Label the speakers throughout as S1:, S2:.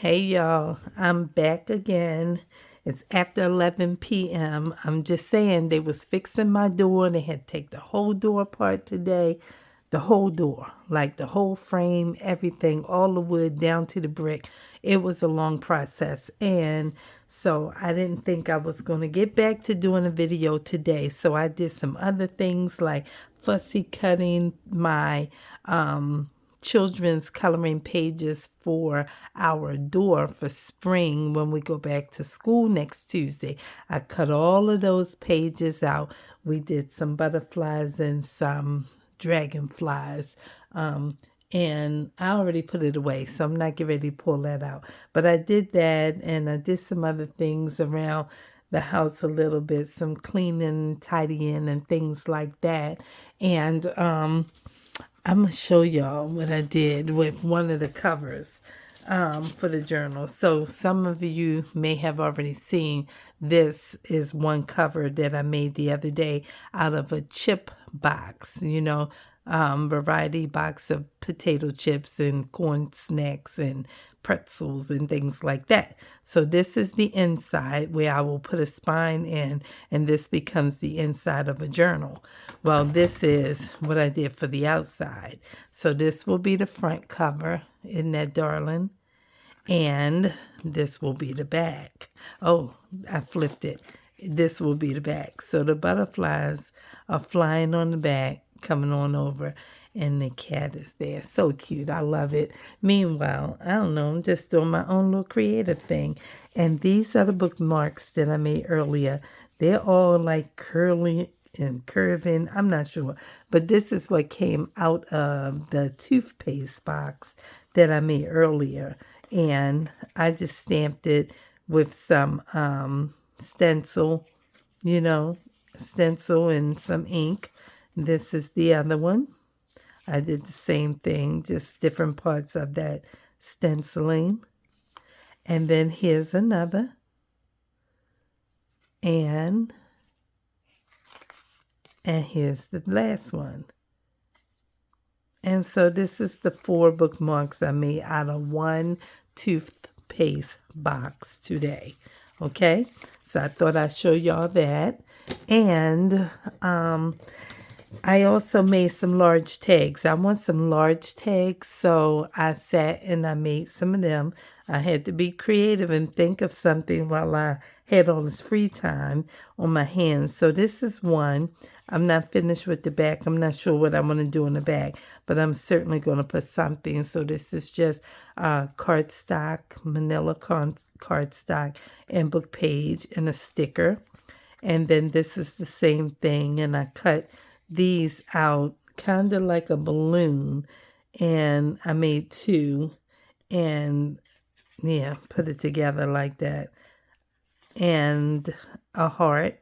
S1: Hey y'all, I'm back again. It's after 11 p.m. I'm just saying they was fixing my door. They had to take the whole door apart today. The whole door, like the whole frame, everything, all the wood down to the brick. It was a long process. And so I didn't think I was going to get back to doing a video today. So I did some other things like fussy cutting my children's coloring pages for our door for spring when we go back to school next Tuesday. I cut all of those pages out. We did some butterflies and some dragonflies. And I already put it away, so I'm not getting ready to pull that out. But I did that, and I did some other things around the house a little bit, some cleaning, tidying, and things like that. And I'm gonna show y'all what I did with one of the covers for the journal. So some of you may have already seen this is one cover that I made the other day out of a chip box, variety box of potato chips and corn snacks and pretzels and things like that. So this is the inside where I will put a spine in, and this becomes the inside of a journal. Well, this is what I did for the outside. So this will be the front cover. Isn't that darling? And this will be the back. Oh, I flipped it. This will be the back. So the butterflies are flying on the back, coming on over, and the cat is there. So cute. I love it. Meanwhile, I don't know, I'm just doing my own little creative thing. And these are the bookmarks that I made earlier. They're all like curly and curving. I'm not sure. But this is what came out of the toothpaste box that I made earlier. And I just stamped it with some stencil, stencil and some ink. This is the other one. I did the same thing, just different parts of that stenciling. And then here's another. And here's the last one. And so this is the 4 bookmarks I made out of one toothpaste box today. Okay, so I thought I'd show y'all that. And I also made some large tags. I want some large tags, so I sat and I made some of them. I had to be creative and think of something while I had all this free time on my hands. So this is one. I'm not finished with the back. I'm not sure what I'm going to do in the back, but I'm certainly going to put something. So this is just cardstock, manila cardstock, and book page, and a sticker. And then this is the same thing, and I cut these out kind of like a balloon, and I made 2, and yeah, put it together like that, and a heart,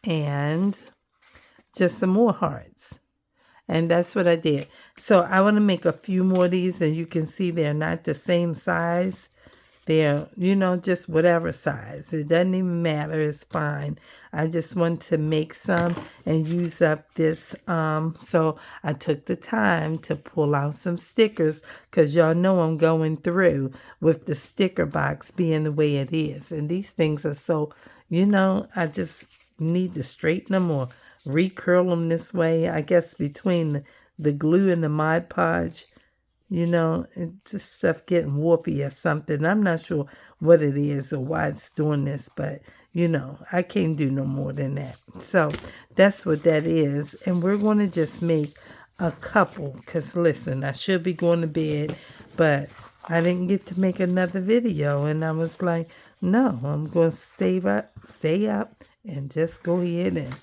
S1: and just some more hearts. And that's what I did. So I want to make a few more of these, and you can see they're not the same size. They're, just whatever size. It doesn't even matter. It's fine. I just want to make some and use up this. So I took the time to pull out some stickers because y'all know I'm going through with the sticker box being the way it is. And these things are so, I just need to straighten them or recurl them this way. I guess between the glue and the Mod Podge, it's just stuff getting warpy or something. I'm not sure what it is or why it's doing this, but, I can't do no more than that. So that's what that is. And we're going to just make a couple because, listen, I should be going to bed, but I didn't get to make another video. And I was like, no, I'm going to stay up and just go ahead and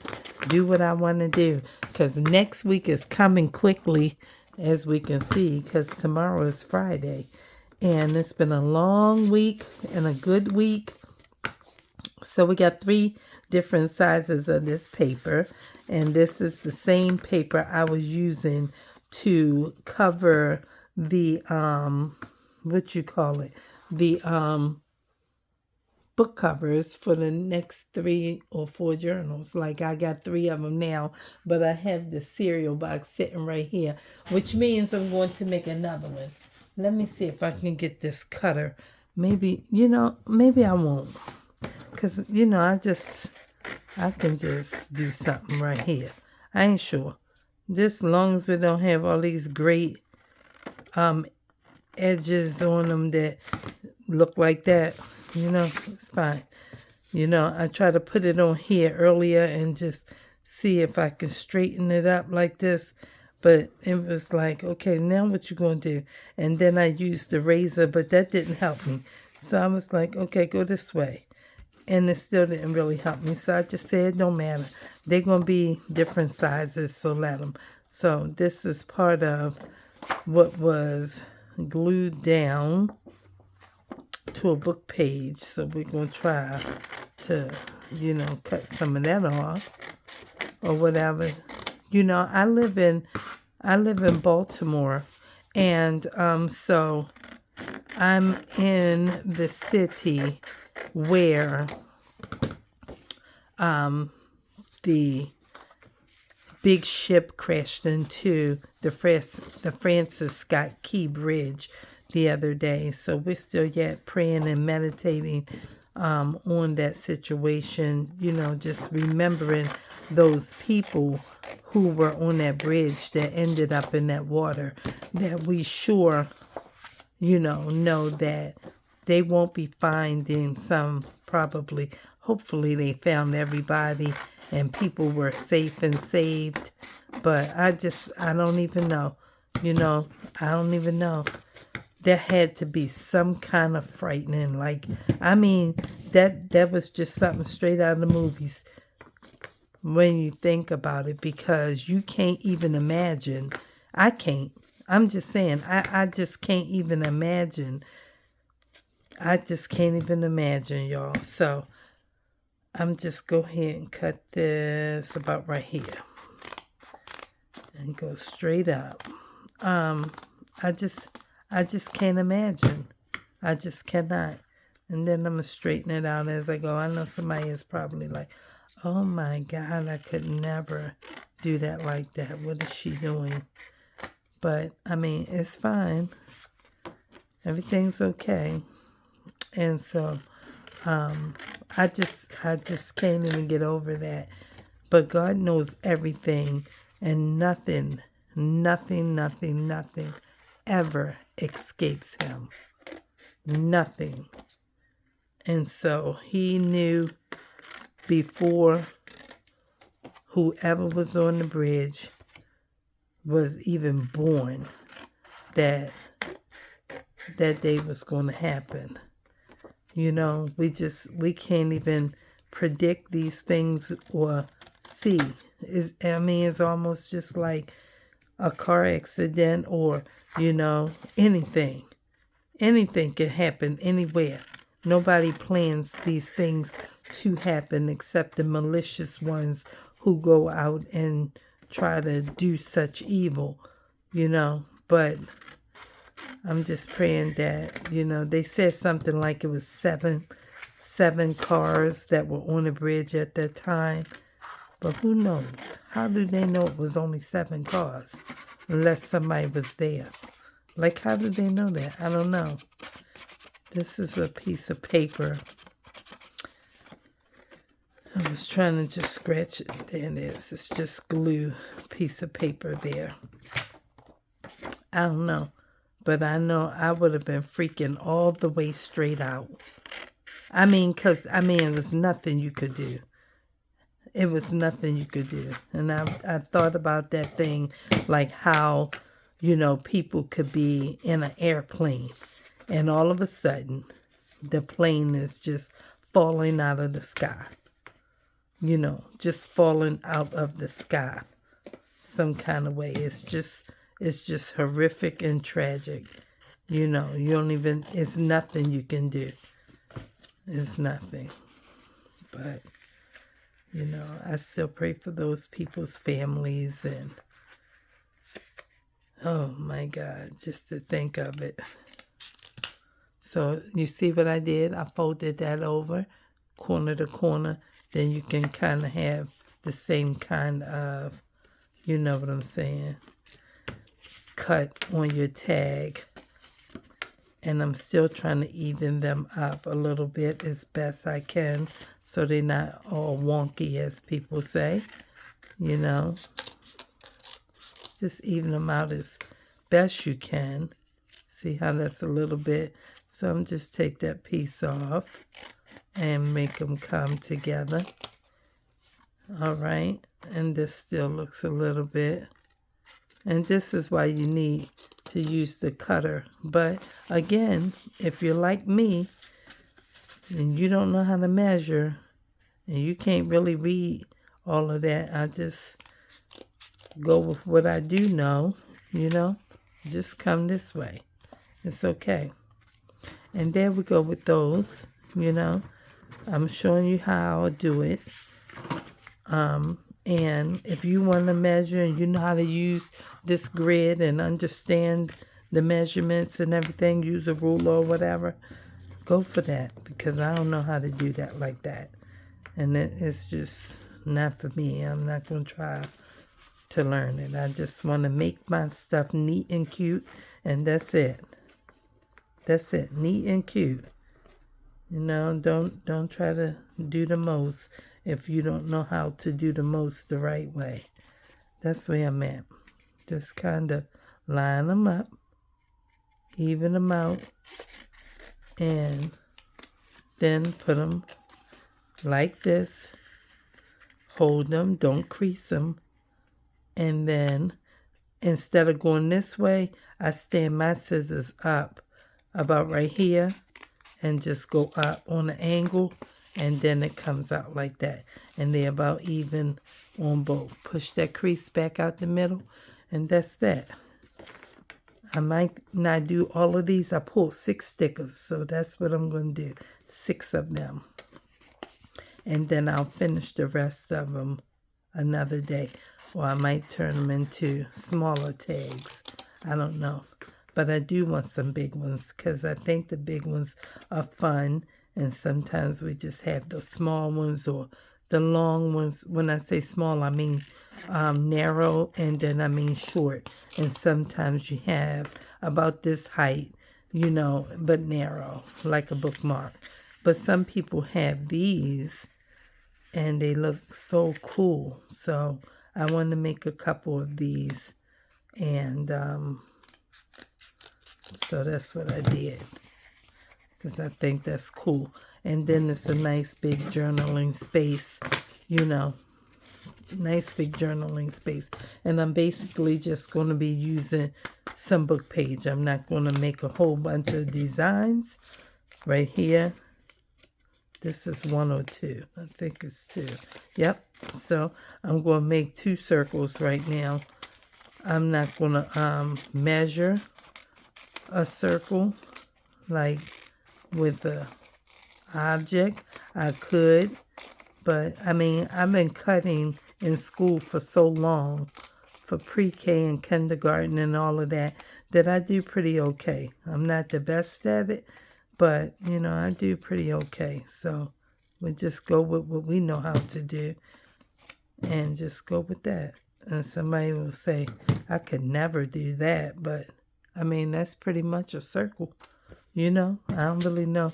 S1: do what I want to do because next week is coming quickly, as we can see, because tomorrow is Friday. And it's been a long week and a good week. So we got 3 different sizes of this paper. And this is the same paper I was using to cover the, the book covers for the next 3 or 4 journals. Like I got 3 of them now, but I have the cereal box sitting right here, which means I'm going to make another one. Let me see if I can get this cutter. Maybe, maybe I won't. Because, I can just do something right here. I ain't sure. Just as long as it don't have all these great edges on them that look like that, it's fine. I try to put it on here earlier and just see if I can straighten it up like this. But it was like, okay, now what you going to do? And then I used the razor, but that didn't help me. So I was like, okay, go this way. And it still didn't really help me. So I just said, it don't matter. They're going to be different sizes, so let them. So this is part of what was glued down to a book page. So we're going to try to, cut some of that off or whatever. I live in Baltimore, and so I'm in the city where the big ship crashed into the Francis Scott Key Bridge the other day. So we're still yet praying and meditating on that situation, just remembering those people who were on that bridge that ended up in that water, that we sure, know that they won't be finding some, probably, hopefully they found everybody and people were safe and saved. But I don't even know, I don't even know. There had to be some kind of frightening, that was just something straight out of the movies when you think about it, because you can't even imagine. I can't. I'm just saying, I just can't even imagine. I just can't even imagine, y'all. So I'm just go ahead and cut this about right here and go straight up. I just can't imagine. I just cannot. And then I'm going to straighten it out as I go. I know somebody is probably like, oh my God, I could never do that like that. What is she doing? But, it's fine. Everything's okay. And so, I just can't even get over that. But God knows everything, and nothing ever escapes him. Nothing. And so he knew before whoever was on the bridge was even born that day was going to happen. We can't even predict these things or see. It's almost just like a car accident or, anything. Anything can happen anywhere. Nobody plans these things to happen except the malicious ones who go out and try to do such evil, But I'm just praying that, they said something like it was seven cars that were on the bridge at that time. But who knows? How do they know it was only 7 cars unless somebody was there? How do they know that? I don't know. This is a piece of paper. I was trying to just scratch it. There it is. It's just glue piece of paper there. I don't know. But I know I would have been freaking all the way straight out. Because it was nothing you could do. It was nothing you could do. And I thought about that thing, like how, people could be in an airplane and all of a sudden the plane is just falling out of the sky. Just falling out of the sky some kind of way. It's just horrific and tragic. You don't even, it's nothing you can do. It's nothing. But, I still pray for those people's families and, oh my God, just to think of it. So you see what I did? I folded that over corner to corner. Then you can kind of have the same kind of, you know what I'm saying, cut on your tag And I'm still trying to even them up a little bit as best I can so they're not all wonky, as people say. You know, just even them out as best you can. See how that's a little bit. So I'm just take that piece off and make them come together. All right, and this still looks a little bit. And this is why you need to use the cutter. But again, if you're like me and you don't know how to measure and you can't really read all of that, I just go with what I do know, you know, just come this way. It's okay. And there we go with those, you know. I'm showing you how I'll do it. And if you want to measure and you know how to use this grid and understand the measurements and everything, use a ruler or whatever, go for that, because I don't know how to do that like that. And it's just not for me. I'm not going to try to learn it. I just want to make my stuff neat and cute, and that's it. That's it, neat and cute. You know, don't try to do the most if you don't know how to do the most the right way. That's where I'm at. Just kind of line them up, even them out, and then put them like this. Hold them, don't crease them. And then instead of going this way, I stand my scissors up about right here and just go up on an angle, and then it comes out like that. And they're about even on both. Push that crease back out the middle, and that's that. I might not do all of these. I pulled 6 stickers, so that's what I'm going to do. 6 of them. And then I'll finish the rest of them another day. Or I might turn them into smaller tags. I don't know. But I do want some big ones, because I think the big ones are fun. And sometimes we just have the small ones or the long ones. When I say small, I mean narrow, and then I mean short. And sometimes you have about this height, you know, but narrow, like a bookmark. But some people have these, and they look so cool. So I want to make a couple of these, and so that's what I did, because I think that's cool. And then it's a nice big journaling space, you know, nice big journaling space. And I'm basically just going to be using some book page. I'm not going to make a whole bunch of designs. Right here, this is 1 or 2. I think it's 2. Yep. So I'm going to make 2 circles right now. I'm not going to measure a circle like with a object. I could, but I mean, I've been cutting in school for so long, for pre-K and kindergarten and all of that, that I do pretty okay. I'm not the best at it, but you know, I do pretty okay. So we just go with what we know how to do and just go with that. And somebody will say, I could never do that, but I mean, that's pretty much a circle. You know, I don't really know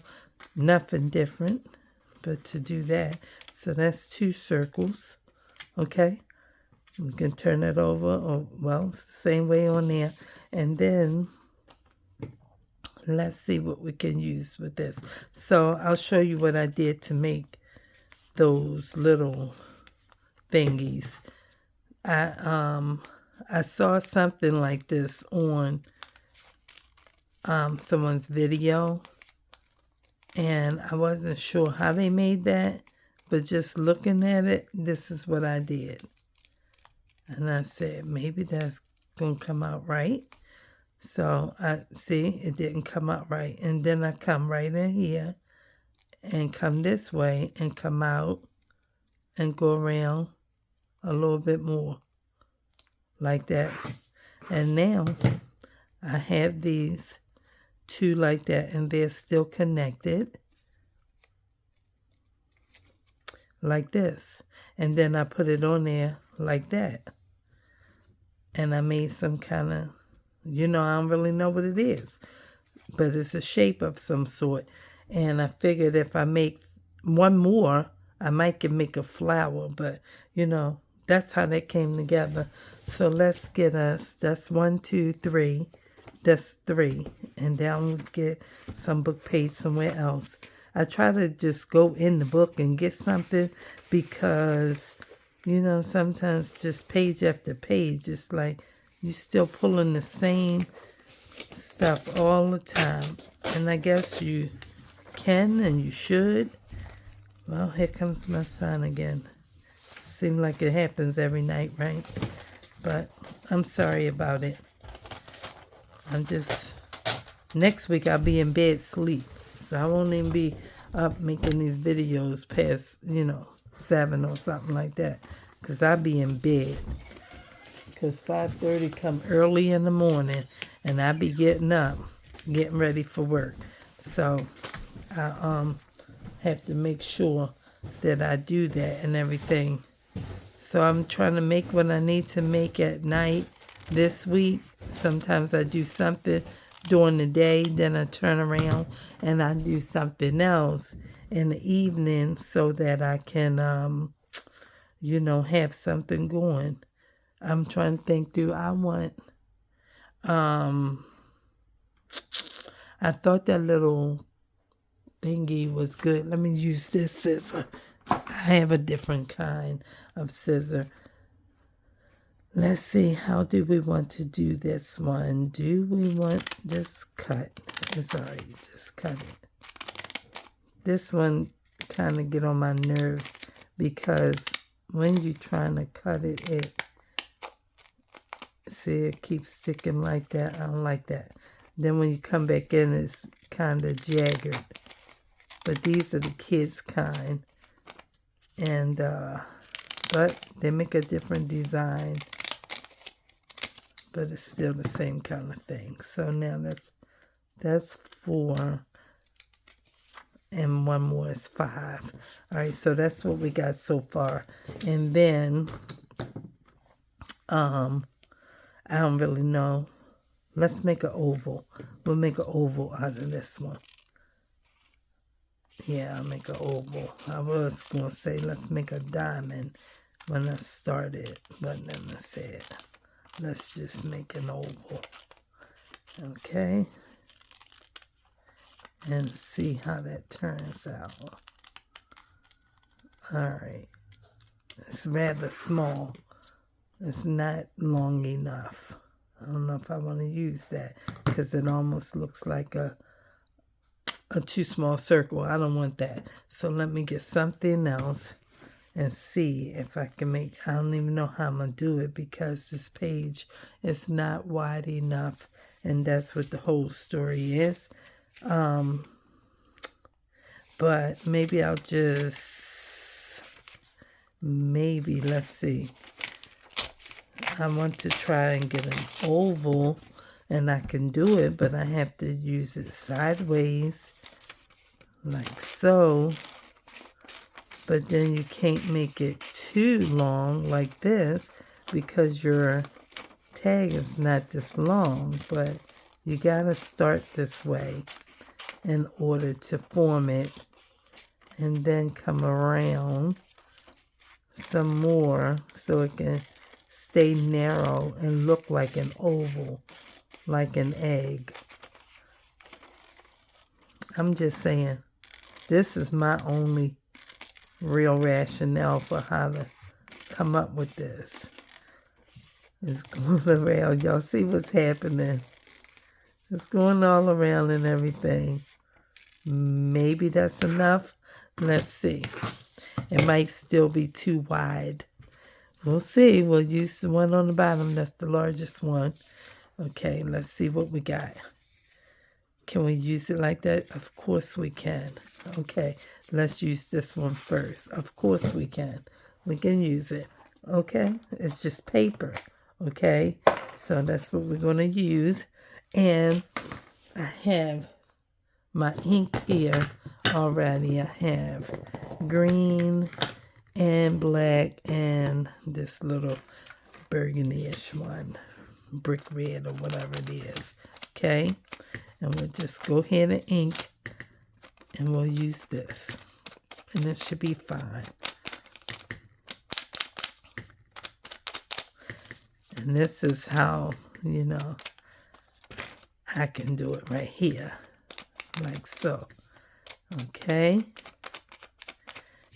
S1: nothing different but to do that. So that's 2 circles. Okay. We can turn it over. Or, well, it's the same way on there. And then let's see what we can use with this. So I'll show you what I did to make those little thingies. I saw something like this on someone's video, and I wasn't sure how they made that, but just looking at it, this is what I did. And I said, maybe that's gonna come out right. So I see it didn't come out right, and then I come right in here and come this way and come out and go around a little bit more like that. And now I have these 2 like that, and they're still connected like this. And then I put it on there like that. And I made some kind of, you know, I don't really know what it is. but it's a shape of some sort. And I figured if I make one more, I might can make a flower, but you know, that's how that came together. So let's get us, that's 1, 2, 3. That's 3. And then we'll get some book page somewhere else. I try to just go in the book and get something because, you know, sometimes just page after page, it's like you're still pulling the same stuff all the time. And I guess you can and you should. Well, here comes my son again. Seems like it happens every night, right? But I'm sorry about it. Next week I'll be in bed sleep. So I won't even be up making these videos past, 7 or something like that. Because I'll be in bed. Because 5:30 come early in the morning. And I'll be getting up, getting ready for work. So I have to make sure that I do that and everything. So I'm trying to make what I need to make at night this week. Sometimes I do something during the day, then I turn around and I do something else in the evening so that I can, have something going. I'm trying to think, I thought that little thingy was good. Let me use this scissor. I have a different kind of scissor. Let's see, how do we want to do this one? Do we want just cut? Sorry, just cut it. This one kind of get on my nerves because when you're trying to cut it, see, it keeps sticking like that. I don't like that. Then when you come back in, it's kind of jagged. But these are the kids' kind. And, but they make a different design. But it's still the same kind of thing. So now that's 4. And one more is 5. All right, so that's what we got so far. And then, I don't really know. Let's make an oval. We'll make an oval out of this one. Yeah, I'll make an oval. I was going to say let's make a diamond when I started. But then I said, let's just make an oval. Okay. And see how that turns out. Alright. It's rather small. It's not long enough. I don't know if I want to use that because it almost looks like a too small circle. I don't want that. So let me get something else and see if I can make, I don't even know how I'm going to do it because this page is not wide enough. And that's what the whole story is. But maybe I'll just, let's see. I want to try and get an oval, and I can do it, but I have to use it sideways, like so. But then you can't make it too long like this because your tag is not this long, but you gotta start this way in order to form it and then come around some more so it can stay narrow and look like an oval, like an egg. I'm just saying, this is my only real rationale for how to come up with this. It's going around. Y'all see what's happening. It's going all around and everything. Maybe that's enough. Let's see. It might still be too wide. We'll see. We'll use the one on the bottom. That's the largest one. Okay, let's see what we got. Can we use it like that? Of course we can. Okay, let's use this one first. Of course we can. We can use it. Okay, it's just paper. Okay, so that's what we're going to use. And I have my ink here already. I have green and black and this little burgundy-ish one, brick red or whatever it is. Okay, And we'll just go ahead and ink, and we'll use this. And it should be fine. And this is how, I can do it right here. Like so. Okay.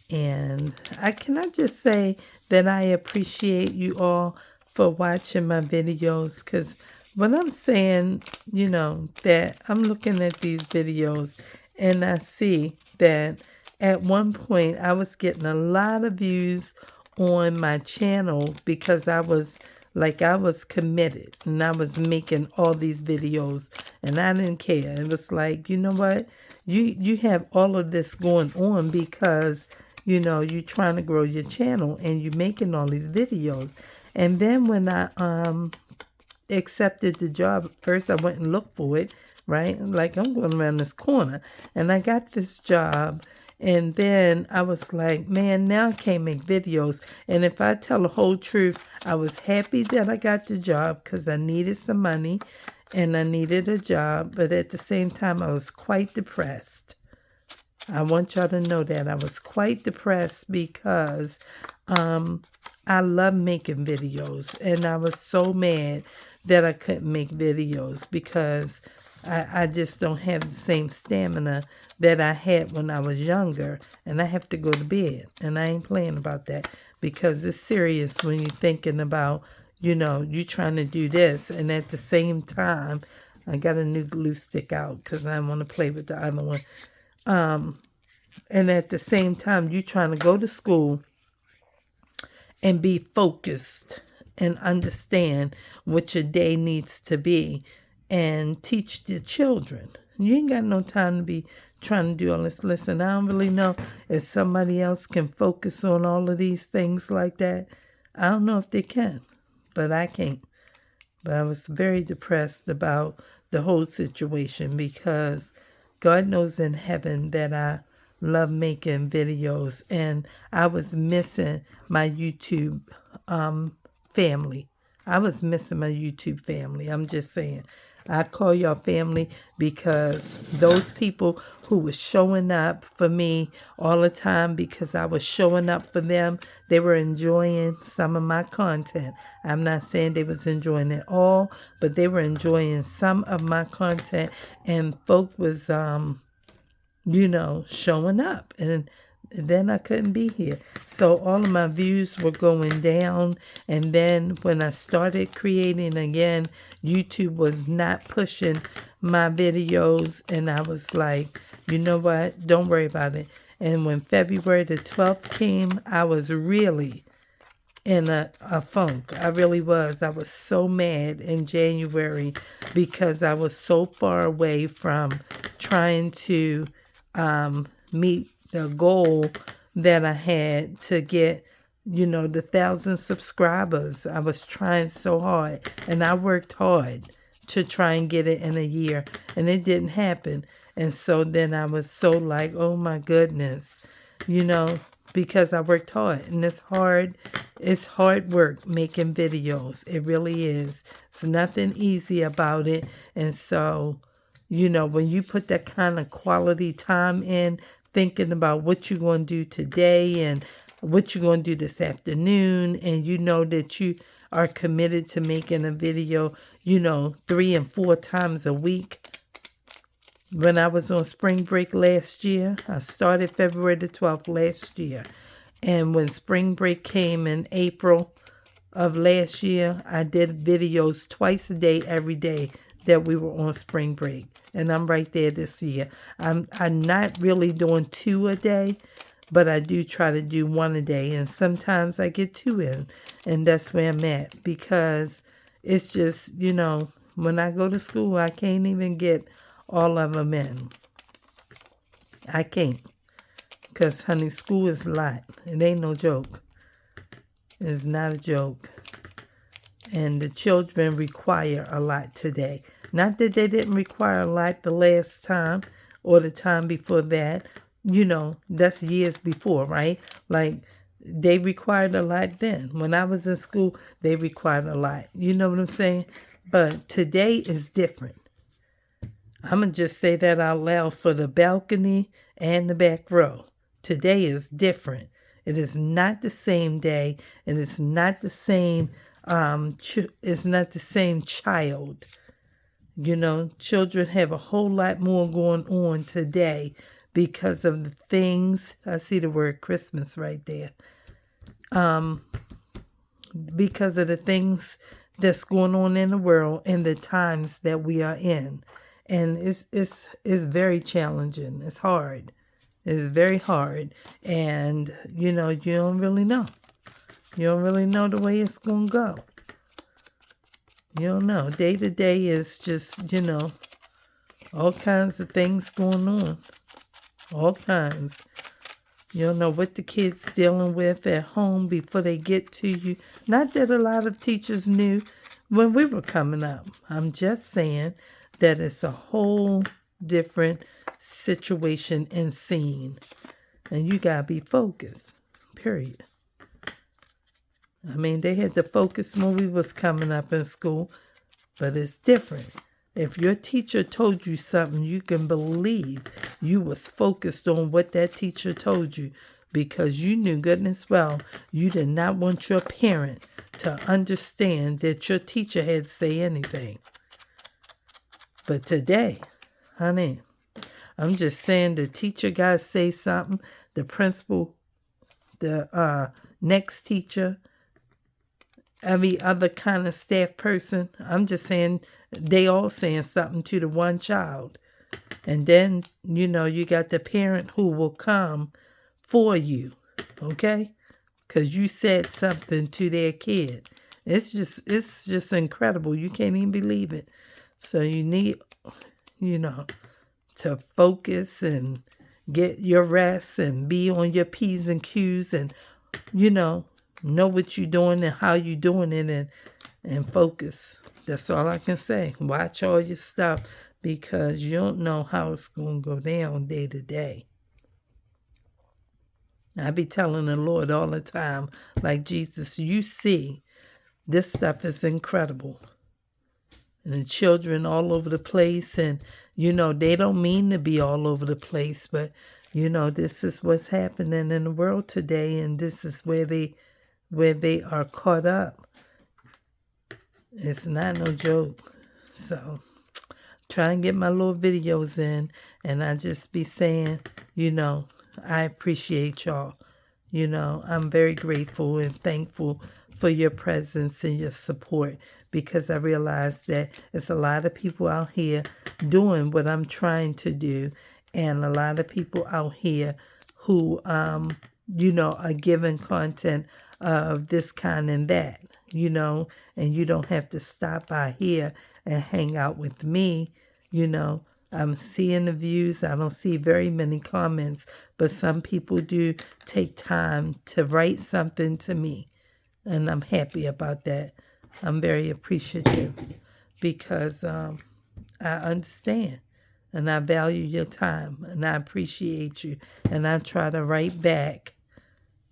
S1: And I cannot just say that I appreciate you all for watching my videos, because when I'm saying, that I'm looking at these videos and I see that at one point I was getting a lot of views on my channel because I was committed and I was making all these videos and I didn't care. It was like, you know what? You have all of this going on because, you're trying to grow your channel and you're making all these videos. And then when I accepted the job, first I went and looked for it, right? Like, I'm going around this corner and I got this job. And then I was like, man, now I can't make videos. And if I tell the whole truth, I was happy that I got the job because I needed some money and I needed a job. But at the same time, I was quite depressed. I want y'all to know that I was quite depressed because I love making videos. And I was so mad that I couldn't make videos because I just don't have the same stamina that I had when I was younger. And I have to go to bed. And I ain't playing about that because it's serious when you're thinking about, you trying to do this. And at the same time, I got a new glue stick out because I want to play with the other one. And at the same time, you trying to go to school and be focused and understand what your day needs to be and teach the children. You ain't got no time to be trying to do all this. Listen, I don't really know if somebody else can focus on all of these things like that. I don't know if they can, but I can't. But I was very depressed about the whole situation because God knows in heaven that I love making videos, and I was missing my YouTube family. I was missing my YouTube family. I'm just saying. I call y'all family because those people who was showing up for me all the time because I was showing up for them, they were enjoying some of my content. I'm not saying they was enjoying it all, but they were enjoying some of my content, and folk was showing up, and then I couldn't be here. So all of my views were going down, and then when I started creating again, YouTube was not pushing my videos, and I was like, you know what, don't worry about it. And when February the 12th came, I was really in a funk. I really was. I was so mad in January because I was so far away from trying to meet the goal that I had to get, the 1,000 subscribers. I was trying so hard, and I worked hard to try and get it in a year, and it didn't happen. And so then I was so like, oh my goodness, because I worked hard, and it's hard. It's hard work making videos. It really is. It's nothing easy about it. And so, when you put that kind of quality time in, thinking about what you're going to do today and what you're going to do this afternoon, and that you are committed to making a video, 3 and 4 times a week. When I was on spring break last year, I started February the 12th last year. And when spring break came in April of last year, I did videos twice a day, every day that we were on spring break. And I'm right there this year. I'm not really doing 2 a day, but I do try to do 1 a day. And sometimes I get 2 in. And that's where I'm at. Because it's just, when I go to school, I can't even get all of them in. I can't. Because, honey, school is a lot. It ain't no joke. It's not a joke. And the children require a lot today. Not that they didn't require a lot the last time or the time before that. That's years before, right? Like, they required a lot then. When I was in school, they required a lot. You know what I'm saying? But today is different. I'm going to just say that out loud for the balcony and the back row. Today is different. It is not the same day, and it's not the same it's not the same child. You know, children have a whole lot more going on today because of the things. I see the word Christmas right there. Because of the things that's going on in the world and the times that we are in. And it's very challenging. It's hard. It's very hard. And, you know, you don't really know. You don't really know the way it's going to go. You don't know. Day to day is just, you know, all kinds of things going on. All kinds. You don't know what the kids dealing with at home before they get to you. Not that a lot of teachers knew when we were coming up. I'm just saying that it's a whole different situation and scene. And you got to be focused. Period. I mean, they had to focus when we was coming up in school, but it's different. If your teacher told you something, you can believe you was focused on what that teacher told you because you knew goodness well you did not want your parent to understand that your teacher had to say anything. But today, honey, I'm just saying the teacher got to say something, the principal, the next teacher, every other kind of staff person. I'm just saying they all saying something to the one child. And then, you know, you got the parent who will come for you, okay? Because you said something to their kid. It's just incredible. You can't even believe it. So you need, you know, to focus and get your rest and be on your P's and Q's and, you know what you're doing and how you're doing it and focus. That's all I can say. Watch all your stuff because you don't know how it's going to go down day to day. I be telling the Lord all the time, like, Jesus, you see, this stuff is incredible. And the children all over the place, and, you know, they don't mean to be all over the place, but, you know, this is what's happening in the world today, and this is where they are caught up. It's not no joke. So, try and get my little videos in, and I just be saying, you know, I appreciate y'all. You know, I'm very grateful and thankful for your presence and your support because I realize that it's a lot of people out here doing what I'm trying to do, and a lot of people out here who, you know, are giving content of this kind and that, you know, and you don't have to stop by here and hang out with me, you know. I'm seeing the views. I don't see very many comments, but some people do take time to write something to me, and I'm happy about that. I'm very appreciative because I understand and I value your time and I appreciate you, and I try to write back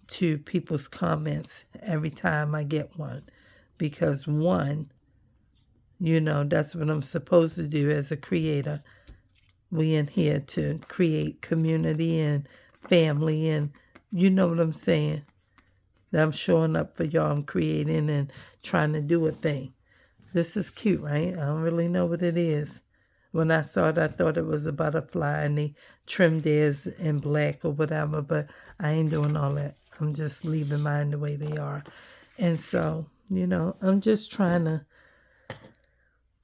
S1: to people's comments every time I get one because one, you know, that's what I'm supposed to do as a creator. We in here to create community and family, and you know what I'm saying. That I'm showing up for y'all. I'm creating and trying to do a thing. This is cute, right? I don't really know what it is. When I saw it, I thought it was a butterfly and they trimmed theirs in black or whatever, but I ain't doing all that. I'm just leaving mine the way they are. And so, you know, I'm just trying to,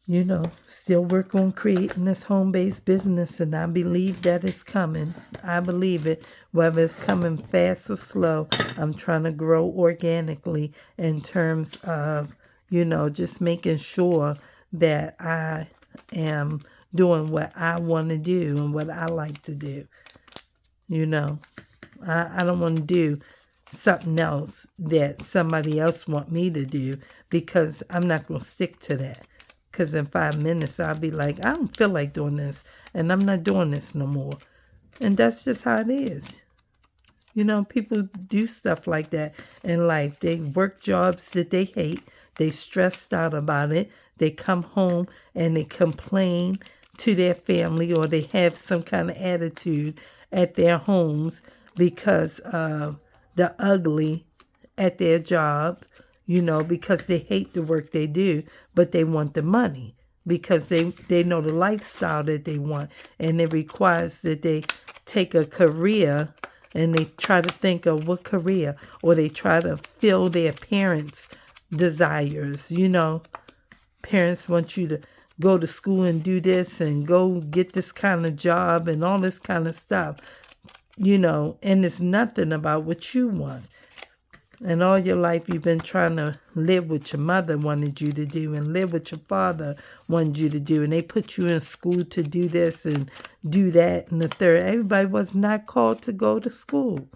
S1: you know, still work on creating this home-based business, and I believe that it's coming. I believe it. Whether it's coming fast or slow, I'm trying to grow organically in terms of, you know, just making sure that I am doing what I want to do and what I like to do. You know, I don't want to do something else that somebody else want me to do because I'm not going to stick to that. Because in 5 minutes, I'll be like, I don't feel like doing this, and I'm not doing this no more. And that's just how it is. You know, people do stuff like that in life. They work jobs that they hate. They stressed out about it. They come home and they complain to their family, or they have some kind of attitude at their homes because of the ugly at their job, because they hate the work they do, but they want the money because they know the lifestyle that they want, and it requires that they take a career and they try to think of what career, or they try to fill their parents' desires. Parents want you to go to school and do this and go get this kind of job and all this kind of stuff, and it's nothing about what you want. And all your life you've been trying to live what your mother wanted you to do and live what your father wanted you to do. And they put you in school to do this and do that and the third. Everybody was not called to go to school,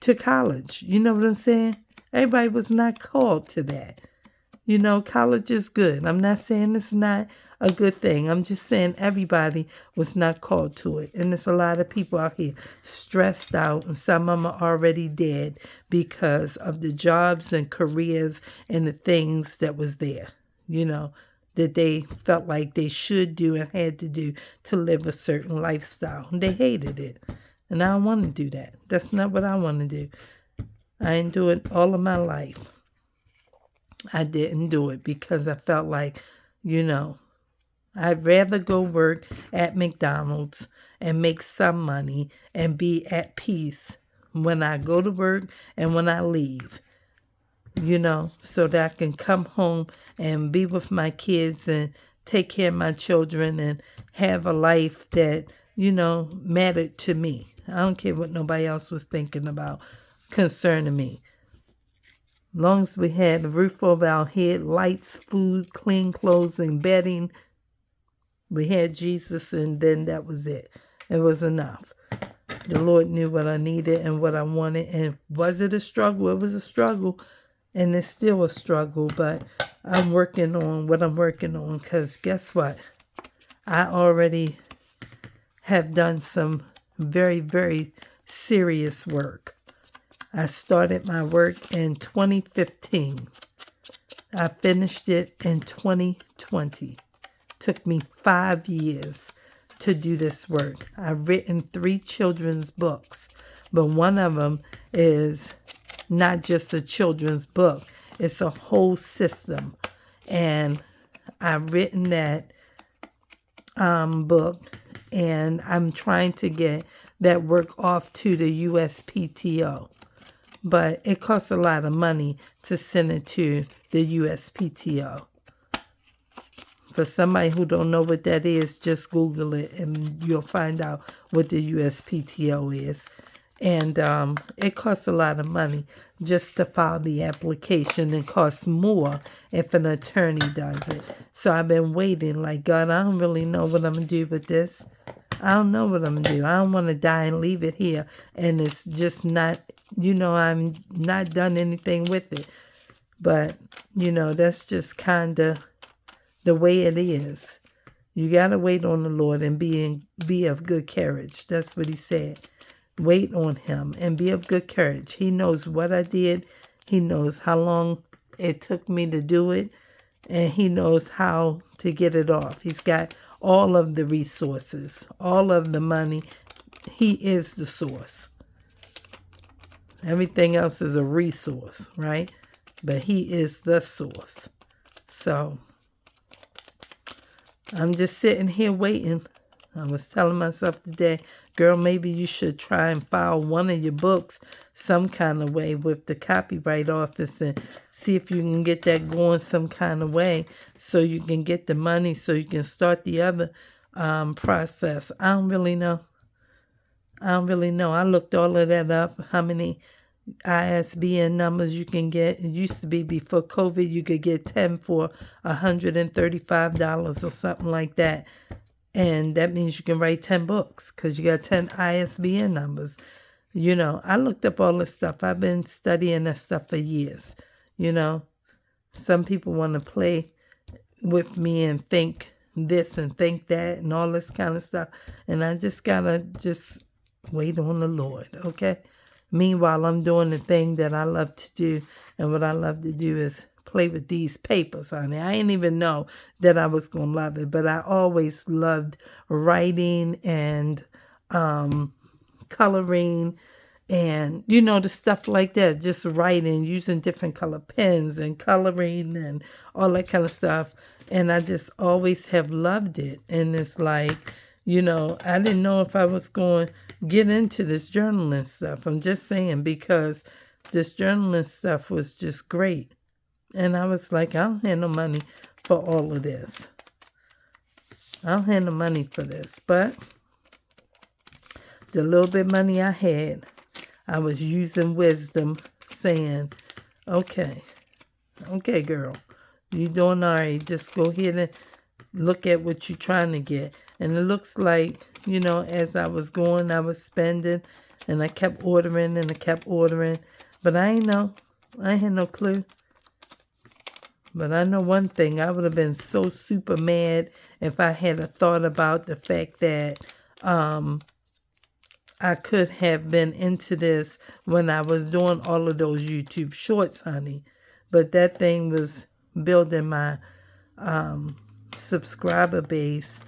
S1: to college. You know what I'm saying? Everybody was not called to that. College is good. I'm not saying it's not a good thing. I'm just saying everybody was not called to it. And there's a lot of people out here stressed out, and some of them are already dead because of the jobs and careers and the things that was there, that they felt like they should do and had to do to live a certain lifestyle. And they hated it. And I don't want to do that. That's not what I want to do. I didn't do it all of my life. I didn't do it because I felt like, I'd rather go work at McDonald's and make some money and be at peace when I go to work and when I leave, so that I can come home and be with my kids and take care of my children and have a life that, mattered to me. I don't care what nobody else was thinking about concerning me. Long as we had a roof over our head, lights, food, clean clothes, and bedding, we had Jesus, and then that was it. It was enough. The Lord knew what I needed and what I wanted. And was it a struggle? It was a struggle, and it's still a struggle, but I'm working on what I'm working on, because guess what? I already have done some very, very serious work. I started my work in 2015. I finished it in 2020. Took me 5 years to do this work. I've written 3 children's books, but one of them is not just a children's book. It's a whole system. And I've written that book, and I'm trying to get that work off to the USPTO. But it costs a lot of money to send it to the USPTO. For somebody who don't know what that is, just Google it and you'll find out what the USPTO is. And it costs a lot of money just to file the application. It costs more if an attorney does it. So I've been waiting like, God, I don't really know what I'm going to do with this. I don't know what I'm going to do. I don't want to die and leave it here. And it's just not, I'm not done anything with it. But, that's just kind of the way it is. You got to wait on the Lord and be of good courage. That's what he said. Wait on him and be of good courage. He knows what I did. He knows how long it took me to do it. And he knows how to get it off. He's got all of the resources, all of the money. He is the source. Everything else is a resource, right? But he is the source. So I'm just sitting here waiting. I was telling myself today, girl, maybe you should try and file one of your books some kind of way with the copyright office and see if you can get that going some kind of way so you can get the money so you can start the other process. I don't really know. I looked all of that up, how many ISBN numbers you can get. It used to be before COVID, you could get 10 for $135 or something like that. And that means you can write 10 books because you got 10 ISBN numbers. I looked up all this stuff. I've been studying that stuff for years. Some people want to play with me and think this and think that and all this kind of stuff. And I just gotta wait on the Lord, okay? Meanwhile, I'm doing the thing that I love to do. And what I love to do is play with these papers, honey. I didn't even know that I was going to love it, but I always loved writing and coloring and, the stuff like that. Just writing, using different color pens and coloring and all that kind of stuff. And I just always have loved it. And it's like, I didn't know if I was going to get into this journaling stuff. I'm just saying, because this journaling stuff was just great. And I was like, I don't have no money for all of this. I don't have no money for this. But the little bit money I had, I was using wisdom, saying, okay, girl, you doing all right. Just go ahead and look at what you're trying to get. And it looks like, as I was going, I was spending, and I kept ordering and I kept ordering. But I ain't had no clue. But I know one thing, I would have been so super mad if I had a thought about the fact that I could have been into this when I was doing all of those YouTube shorts, honey. But that thing was building my subscriber base,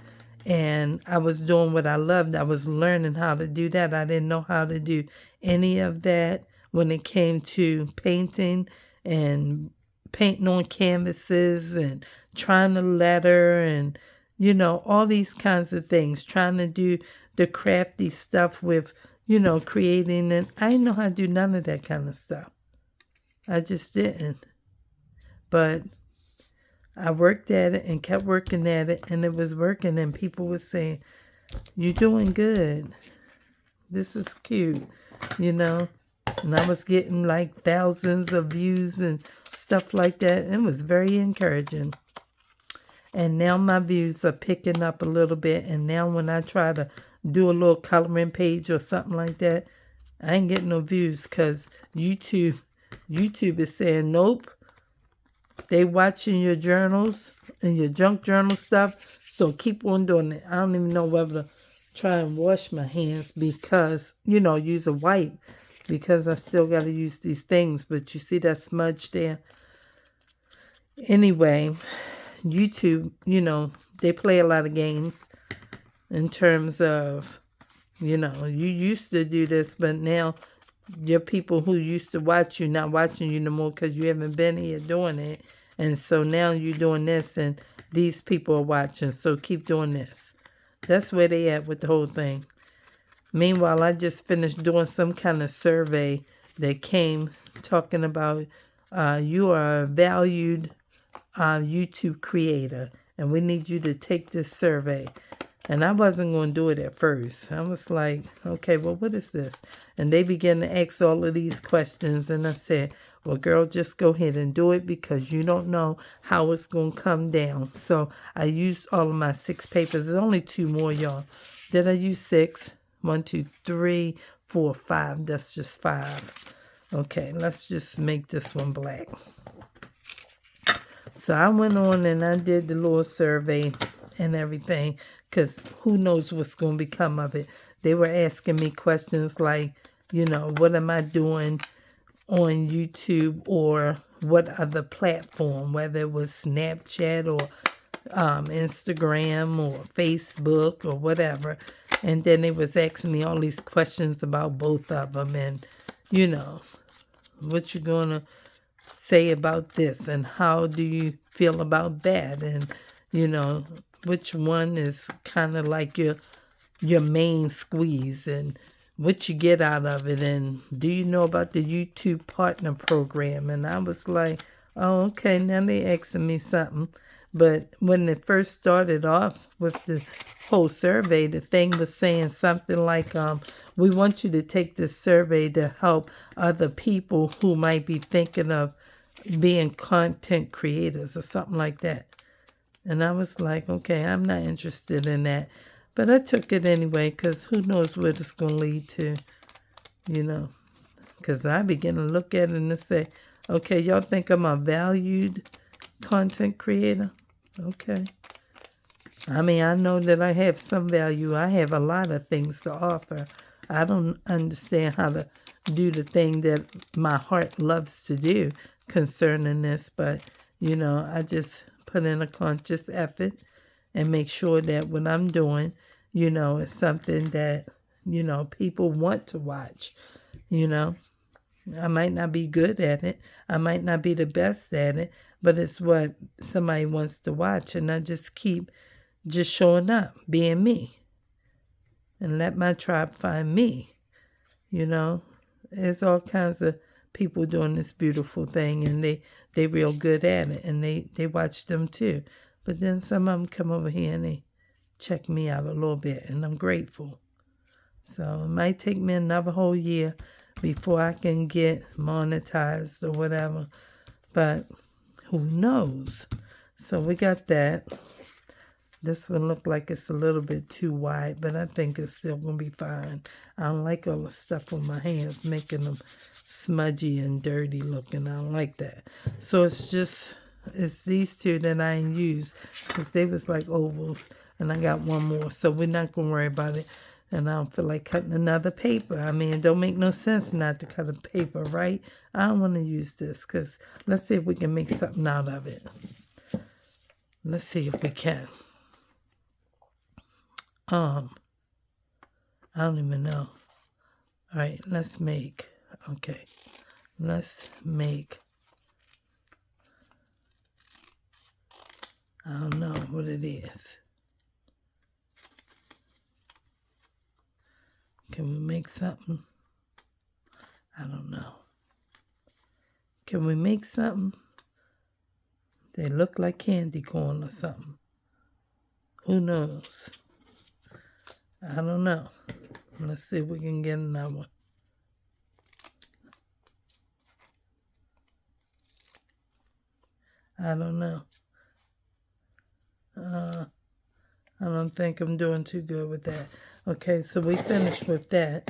S1: and I was doing what I loved. I was learning how to do that. I didn't know how to do any of that when it came to painting and painting on canvases and trying to letter and, all these kinds of things, trying to do the crafty stuff with, creating. And I didn't know how to do none of that kind of stuff. I just didn't. But I worked at it and kept working at it, and it was working, and people were saying, you're doing good. This is cute, And I was getting like thousands of views and stuff like that. It was very encouraging. And now my views are picking up a little bit. And now when I try to do a little coloring page or something like that, I ain't getting no views because YouTube is saying, nope, they watching your journals and your junk journal stuff. So keep on doing it. I don't even know whether to try and wash my hands because, use a wipe, because I still got to use these things. But you see that smudge there? Anyway, YouTube, they play a lot of games in terms of, you used to do this, but now your people who used to watch you not watching you no more because you haven't been here doing it. And so now you're doing this and these people are watching. So keep doing this. That's where they at with the whole thing. Meanwhile, I just finished doing some kind of survey that came talking about you are a valued YouTube creator, and we need you to take this survey. And I wasn't going to do it at first. I was like, okay, well, what is this? And they began to ask all of these questions, and I said, well, girl, just go ahead and do it because you don't know how it's going to come down. So I used all of my 6 papers. There's only 2 more, y'all. Did I use 6? 1, 2, 3, 4, 5. That's just 5. Okay, let's just make this one black. So I went on and I did the little survey and everything because who knows what's going to become of it. They were asking me questions like, what am I doing on YouTube or what other platform, whether it was Snapchat or Instagram or Facebook or whatever. And then they was asking me all these questions about both of them and, what you going to say about this and how do you feel about that? And, which one is kind of like your main squeeze and what you get out of it, and do you know about the YouTube partner program? And I was like, oh, okay, now they asking me something. But when it first started off with the whole survey, the thing was saying something like, we want you to take this survey to help other people who might be thinking of being content creators or something like that. And I was like, okay, I'm not interested in that. But I took it anyway because who knows what it's going to lead to, Because I began to look at it and say, okay, y'all think I'm a valued content creator? Okay. I mean, I know that I have some value. I have a lot of things to offer. I don't understand how to do the thing that my heart loves to do. concerning this, but, you know, I just put in a conscious effort and make sure that what I'm doing, you know, is something that, you know, people want to watch, you know. I might not be good at it. I might not be the best at it, but it's what somebody wants to watch. And I just keep just showing up, being me, and let my tribe find me, you know. There's all kinds of people doing this beautiful thing, and they real good at it, and they watch them too. But then some of them come over here and they check me out a little bit, and I'm grateful. So it might take me another whole year before I can get monetized or whatever, but who knows? So we got that. This one look like it's a little bit too wide, but I think it's still going to be fine. I don't like all the stuff on my hands, making them smudgy and dirty looking. I don't like that. So it's these two that I ain't used, because they was like ovals, and I got one more. So we're not going to worry about it. And I don't feel like cutting another paper. I mean, it don't make no sense not to cut a paper, right? I don't want to use this, because let's see if we can make something out of it. Let's see if we can. I don't even know. All right, let's make I don't know what it is. Can we make something? I don't know. Can we make something? They look like candy corn or something. Who knows? I don't know. Let's see if we can get another one. I don't know. I don't think I'm doing too good with that. Okay, so we finished with that.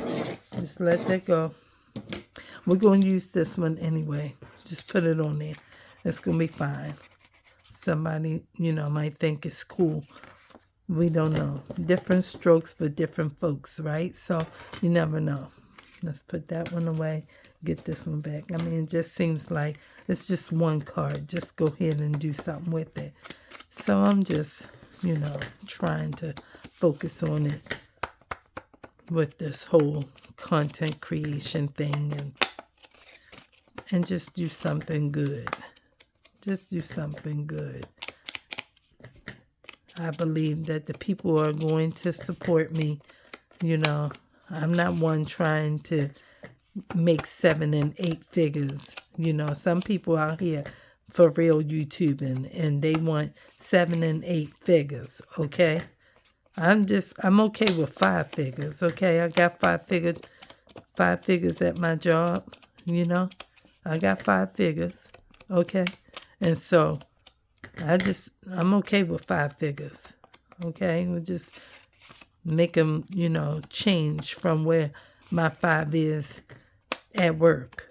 S1: Just let that go. We're going to use this one anyway. Just put it on there. It's going to be fine. Somebody, you know, might think it's cool. We don't know. Different strokes for different folks, right? So you never know. Let's put that one away. Get this one back. I mean, it just seems like it's just one card. Just go ahead and do something with it. So I'm just, you know, trying to focus on it with this whole content creation thing, and just do something good. Just do something good. I believe that the people are going to support me. You know, I'm not one trying to make 7 and 8 figures. You know, some people out here for real YouTubing, and they want 7 and 8 figures, okay? I'm okay with 5 figures, okay? I got 5 figures at my job, you know? I got 5 figures, okay? And so I'm okay with 5 figures, okay? We'll just make them, you know, change from where my 5 is at work.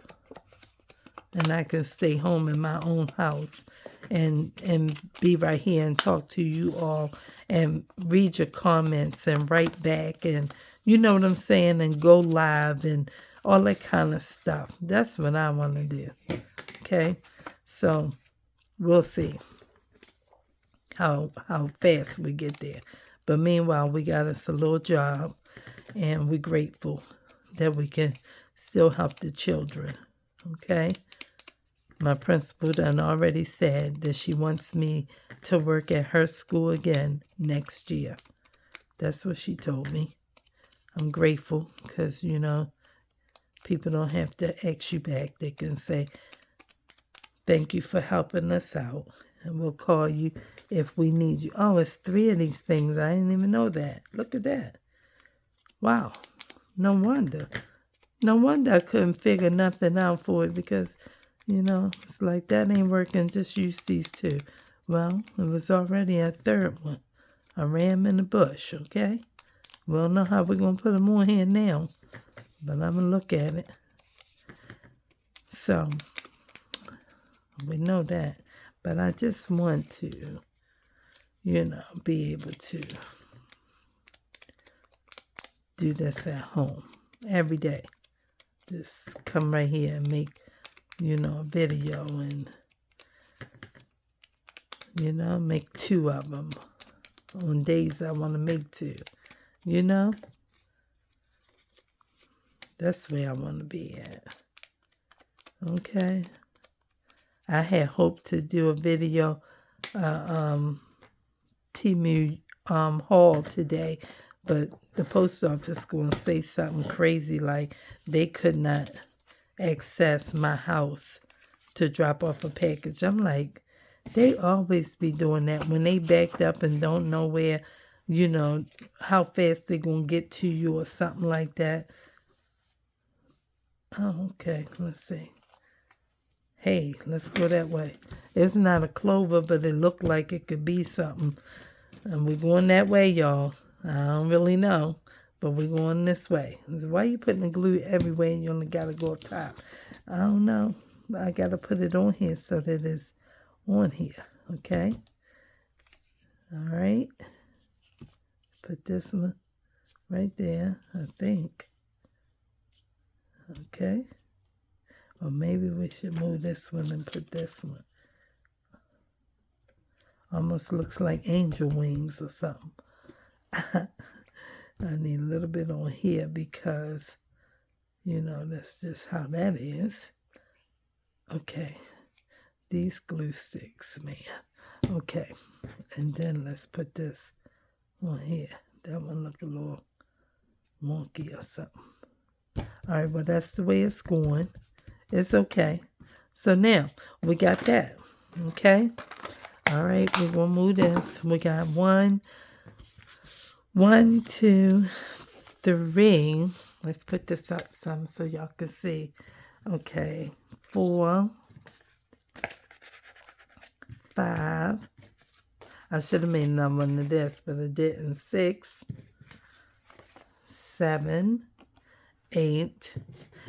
S1: And I can stay home in my own house and be right here and talk to you all and read your comments and write back, and you know what I'm saying, and go live and all that kind of stuff. That's what I want to do, okay? So we'll see how fast we get there. But meanwhile, we got us a little job, and we're grateful that we can still help the children, okay? My principal done already said that she wants me to work at her school again next year. That's what she told me. I'm grateful because, you know, people don't have to ask you back. They can say, thank you for helping us out, and we'll call you if we need you. Oh, it's 3 of these things. I didn't even know that. Look at that. Wow. No wonder. No wonder I couldn't figure nothing out for it, because, you know, it's like, that ain't working. Just use these 2. Well, it was already a 3rd one. I ran in the bush, okay? We don't know how we're going to put them on here now, but I'm going to look at it. So, we know that. But I just want to, you know, be able to do this at home every day. Just come right here and make a video and, make 2 of them on days I want to make 2, That's where I want to be at. Okay. I had hoped to do a video, Temu haul today, but the post office going to say something crazy like they could not access my house to drop off a package. I'm like, they always be doing that when they backed up and don't know where, how fast they're going to get to you or something like that. Oh, okay. Let's see. Hey, let's go that way. It's not a clover, but it looked like it could be something. And we're going that way, y'all. I don't really know, but we're going this way. Why are you putting the glue everywhere and you only got to go up top? I don't know. I got to put it on here so that it's on here, okay? All right. Put this one right there, I think. Okay. Or maybe we should move this one and put this one. Almost looks like angel wings or something. I need a little bit on here because, that's just how that is. Okay. These glue sticks, man. Okay. And then let's put this on here. That one look a little wonky or something. All right, well, that's the way it's going. It's okay. So now we got that. Okay. All right, we're going to move this. We got 1, 2, 3. Let's put this up some so y'all can see. Okay. 4, 5. I should have made another one of this, but I didn't. 6, 7, 8,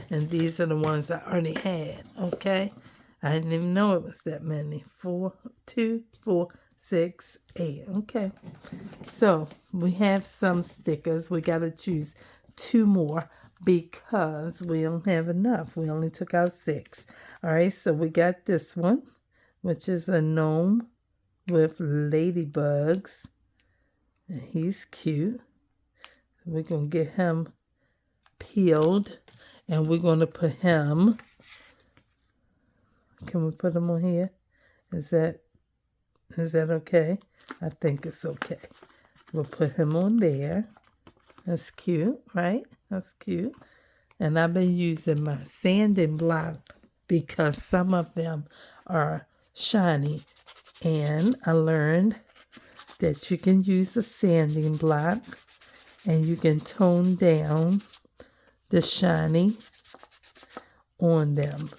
S1: and these are the ones I already had, okay? I didn't even know it was that many. 2, 4, 6, 8, okay? So, we have some stickers. We got to choose 2 more because we don't have enough. We only took out 6. All right, so we got this one, which is a gnome with ladybugs. And he's cute. We're going to get him peeled, and we're going to put him, can we put him on here? Is that okay? I think it's okay. We'll put him on there. That's cute, right? That's cute. And I've been using my sanding block because some of them are shiny, and I learned that you can use a sanding block and you can tone down the shiny on them.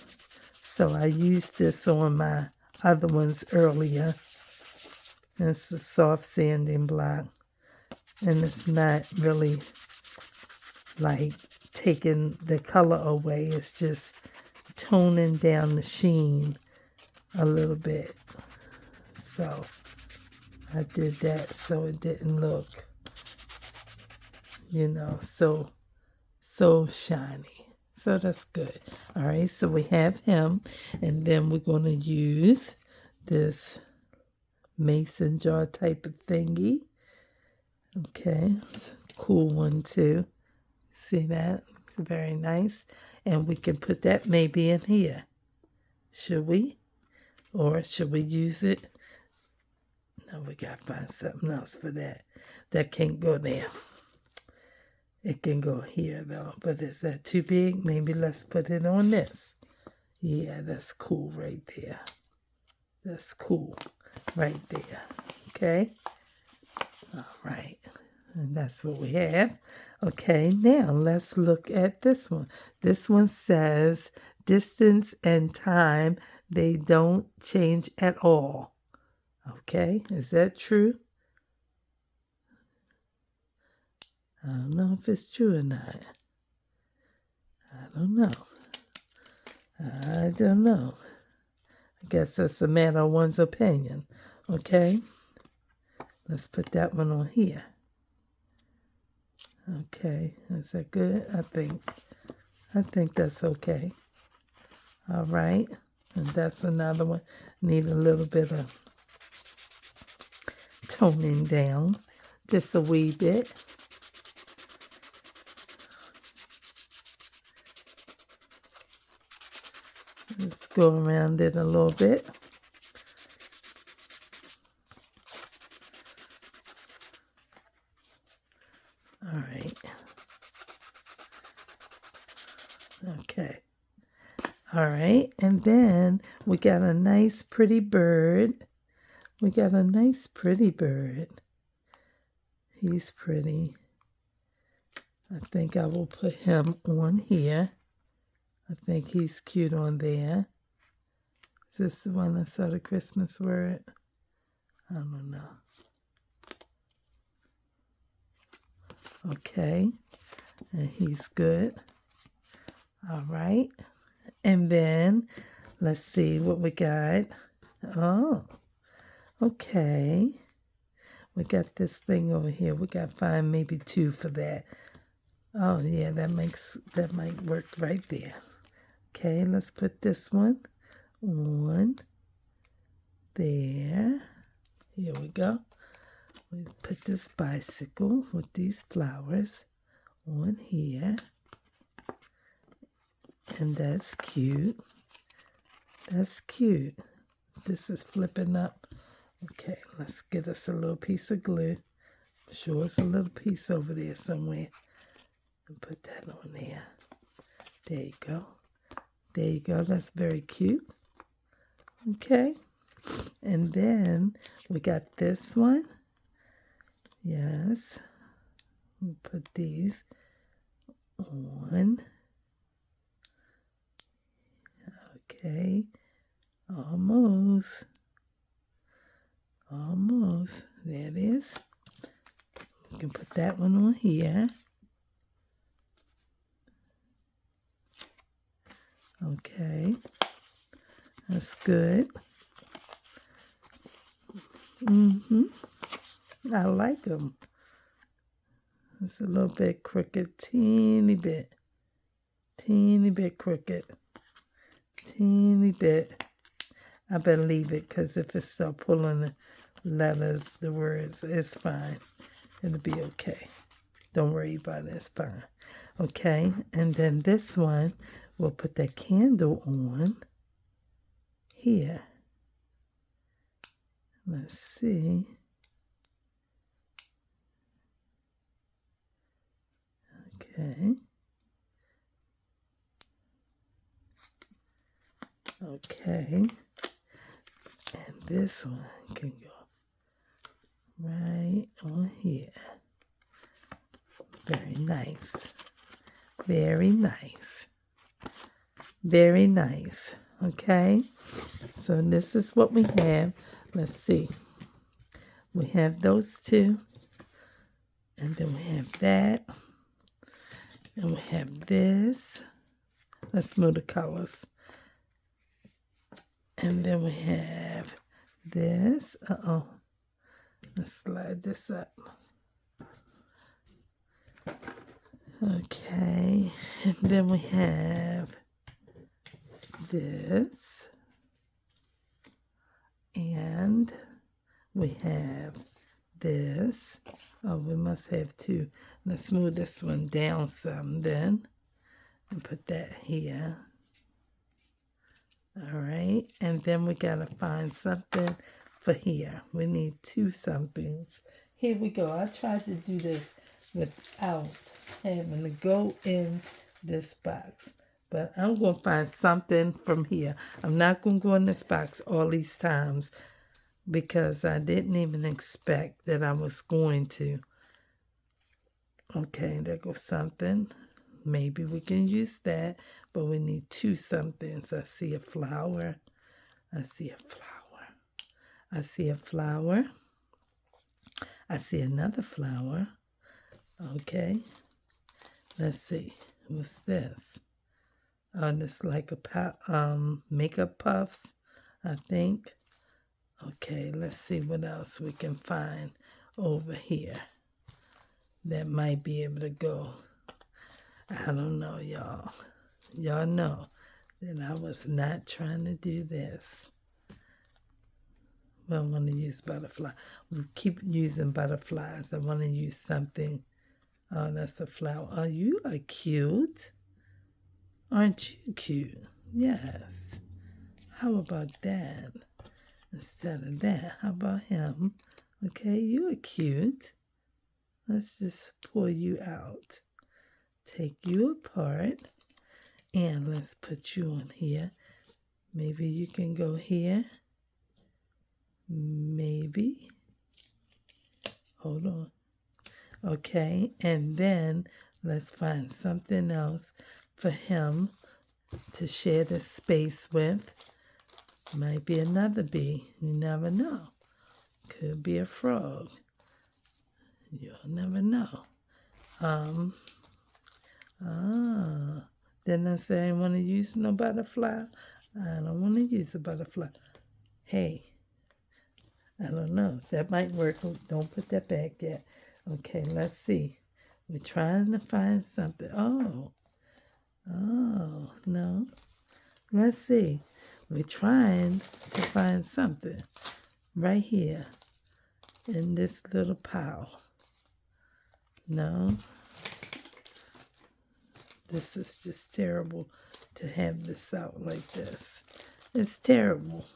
S1: So I used this on my other ones earlier. It's a soft sanding block, and it's not really like taking the color away. It's just toning down the sheen a little bit. So I did that so it didn't look, so shiny. So that's good. All right, so we have him, and then we're going to use this mason jar type of thingy. Okay, cool one too. See that? Very nice. And we can put that maybe in here. Should we? Or should we use it? No, we got to find something else for that. That can't go there. It can go here though, but is that too big? Maybe let's put it on this. Yeah, that's cool right there. That's cool right there. Okay? All right. And that's what we have. Okay, now let's look at this one. This one says distance and time, they don't change at all. Okay, is that true? I don't know if it's true or not. I don't know. I guess that's a matter of one's opinion. Okay. Let's put that one on here. Okay. Is that good? I think that's okay. All right. And that's another one. Need a little bit of toning down. Just a wee bit. Let's go around it a little bit. All right. Okay. All right. And then we got a nice pretty bird. We got a nice pretty bird. He's pretty. I think I will put him on here. I think he's cute on there. Is this the one I saw the Christmas word? I don't know. Okay. And he's good. All right. And then let's see what we got. Oh, okay. We got this thing over here. We got to find maybe 2 for that. Oh, yeah, that might work right there. Okay, let's put this one on there. Here we go. We put this bicycle with these flowers on here. And that's cute. That's cute. This is flipping up. Okay, let's get us a little piece of glue. Show us a little piece over there somewhere. And put that on there. There you go. There you go. That's very cute. Okay. And then we got this one. Yes. We'll put these on. Okay. Almost. Almost. There it is. We can put that one on here. Okay. That's good. I like them. It's a little bit crooked. Teeny bit. Teeny bit crooked. Teeny bit. I better leave it because if it start pulling the letters, the words, it's fine. It'll be okay. Don't worry about it. It's fine. Okay. And then this one, we'll put that candle on here. Let's see. Okay. Okay. And this one can go right on here. Very nice. Very nice. Very nice. Okay. So this is what we have. Let's see. We have those 2. And then we have that. And we have this. Let's move the colors. And then we have this. Let's slide this up. Okay. And then we have this. And we have this. Oh, we must have 2. Let's move this one down some then. And put that here. All right. And then we got to find something for here. We need 2 somethings. Here we go. I tried to do this without having to go in this box. But I'm going to find something from here. I'm not going to go in this box all these times because I didn't even expect that I was going to. Okay, there goes something. Maybe we can use that, but we need 2 somethings. I see a flower. I see a flower. I see a flower. I see another flower. Okay. Let's see. What's this? Oh, this like a makeup puffs, I think. Okay, let's see what else we can find over here that might be able to go. I don't know, y'all. Y'all know Then I was not trying to do this. We don't want to use butterfly. We keep using butterflies. I want to use something. Oh, that's a flower. Oh, you are cute. Aren't you cute? Yes. How about that? Instead of that, how about him? Okay, you are cute. Let's just pull you out. Take you apart. And let's put you on here. Maybe you can go here. Maybe. Hold on. Okay, and then let's find something else for him to share the space with. Might be another bee. You never know. Could be a frog. You'll never know. Didn't I say I want to use no butterfly? I don't want to use a butterfly. Hey, I don't know. That might work. Don't put that back yet. Okay, let's see. We're trying to find something. Oh, no. Let's see. We're trying to find something right here in this little pile. No. This is just terrible to have this out like this. It's terrible.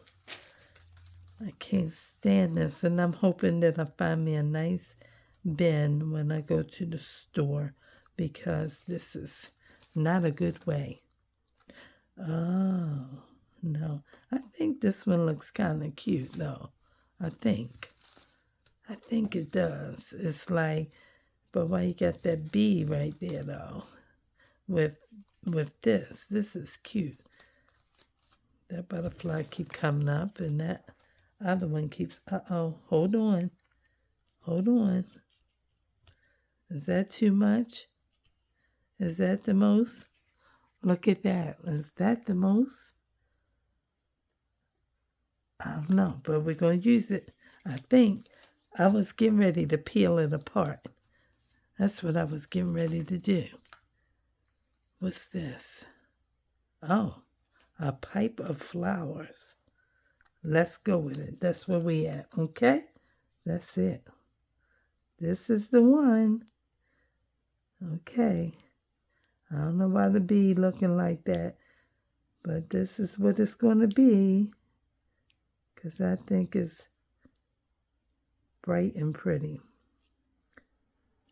S1: I can't stand this, and I'm hoping that I find me a nice bin when I go to the store, because this is not a good way. Oh, no. I think this one looks kind of cute, though. I think it does. It's like, but why you got that bee right there, though? With this. This is cute. That butterfly keep coming up, and that other one keeps, hold on. Hold on. Is that too much? Is that the most? Look at that. Is that the most? I don't know, but we're going to use it. I think I was getting ready to peel it apart. That's what I was getting ready to do. What's this? Oh, a pipe of flowers. Let's go with it. That's where we at, okay? That's it. This is the one. Okay. I don't know why the bee looking like that, but this is what it's going to be, because I think it's bright and pretty.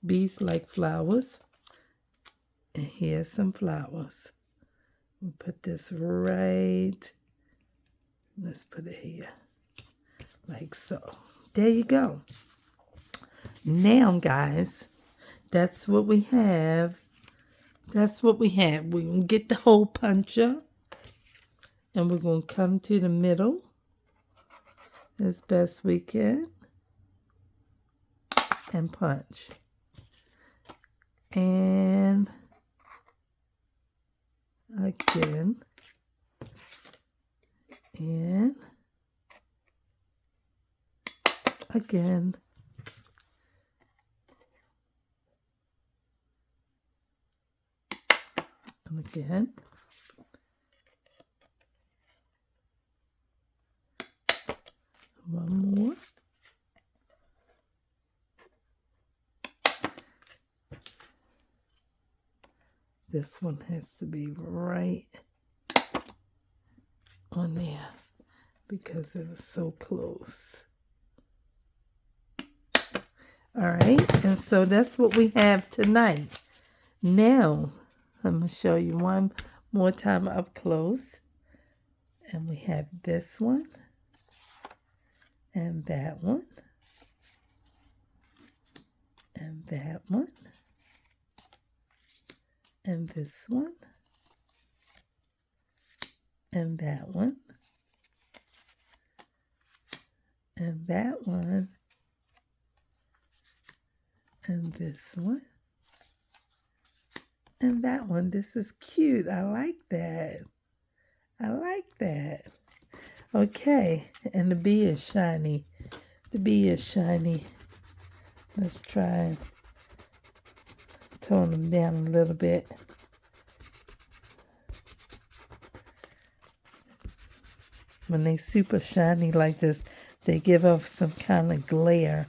S1: Bees like flowers, and here's some flowers. We'll put this right, let's put it here, like so. There you go. Now, guys, that's what we have. That's what we have. We're going to get the hole puncher, and we're going to come to the middle as best we can and punch. And again, and again. And again. One more. This one has to be right on there because it was so close. All right, and so that's what we have tonight. Now, I'm going to show you one more time up close. And we have this one, and that one, and that one, and this one, and that one, and that one, and this one, and that one. This is cute. I like that. I like that. Okay, and the bee is shiny. The bee is shiny. Let's try and tone them down a little bit. When they super shiny like this, they give off some kind of glare.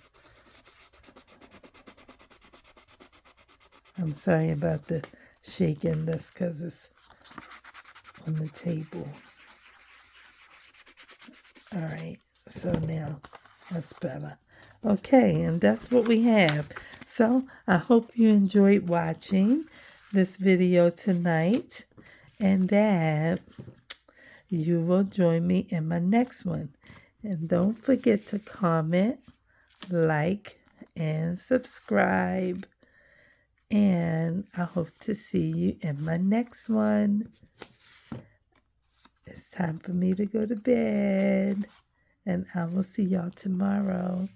S1: I'm sorry about the shaking. That's because it's on the table. All right, so now that's better. Okay, and that's what we have. So I hope you enjoyed watching this video tonight, and that you will join me in my next one. And don't forget to comment, like, and subscribe. And I hope to see you in my next one. It's time for me to go to bed. And I will see y'all tomorrow.